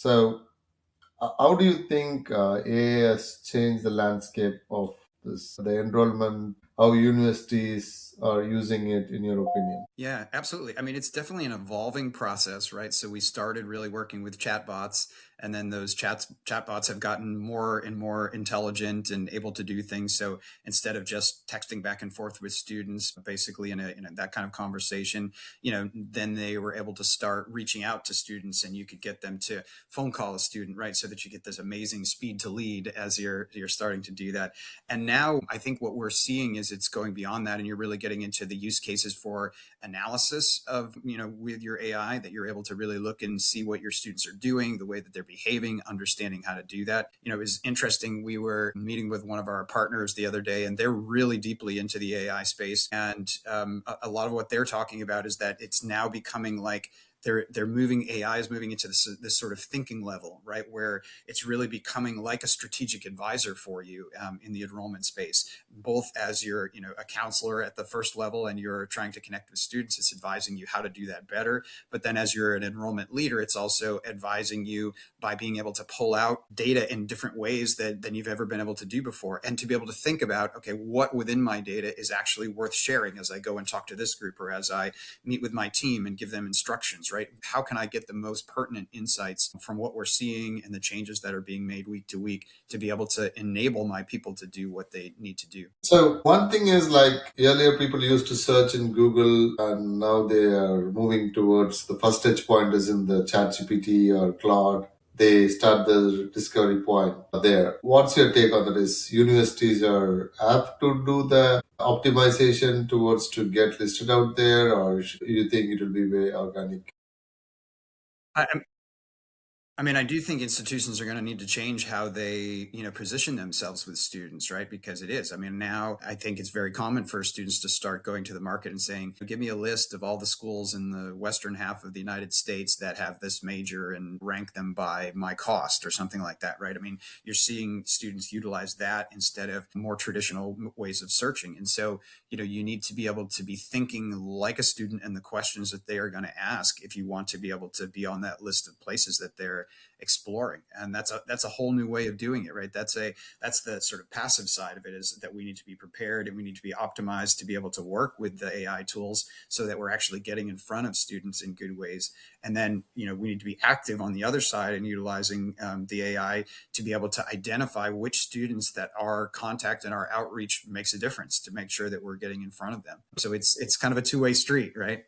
So, how do you think AI has changed the landscape of the enrollment? How universities are using it, in your opinion? Yeah, absolutely. I mean, it's definitely an evolving process, right? So we started really working with chatbots, and then those chatbots have gotten more and more intelligent and able to do things. So instead of just texting back and forth with students, basically in that kind of conversation, then they were able to start reaching out to students, and you could get them to phone call a student, right? So that you get this amazing speed to lead as you're starting to do that. And now I think what we're seeing is it's going beyond that, and you're really getting into the use cases for analysis of, with your AI, that you're able to really look and see what your students are doing, the way that they're behaving, understanding how to do that. It was interesting. We were meeting with one of our partners the other day, and they're really deeply into the AI space. And a lot of what they're talking about is that it's now becoming like they're moving AI is moving into this sort of thinking level, right, where it's really becoming like a strategic advisor for you in the enrollment space, both as you're a counselor at the first level and you're trying to connect with students. It's advising you how to do that better, but then as you're an enrollment leader, it's also advising you by being able to pull out data in different ways than you've ever been able to do before, and to be able to think about, okay, what within my data is actually worth sharing as I go and talk to this group, or as I meet with my team and give them instructions, right? How can I get the most pertinent insights from what we're seeing and the changes that are being made week to week to be able to enable my people to do what they need to do? So one thing is, like, earlier people used to search in Google, and now they are moving towards the first touch point is in the ChatGPT or Claude. They start the discovery point there. What's your take on that? Is universities are apt to do the optimization towards to get listed out there, or you think it will be very organic? I, I mean, I do think institutions are going to need to change how they, position themselves with students, right? Because it is. I mean, now I think it's very common for students to start going to the market and saying, "Give me a list of all the schools in the western half of the United States that have this major and rank them by my cost," or something like that, right? I mean, you're seeing students utilize that instead of more traditional ways of searching. And so, you need to be able to be thinking like a student and the questions that they are going to ask if you want to be able to be on that list of places that they're exploring. And that's a whole new way of doing it, right? That's the sort of passive side of it, is that we need to be prepared and we need to be optimized to be able to work with the AI tools so that we're actually getting in front of students in good ways. And then, we need to be active on the other side and utilizing the AI to be able to identify which students that our contact and our outreach makes a difference, to make sure that we're getting in front of them. So it's kind of a two-way street, right?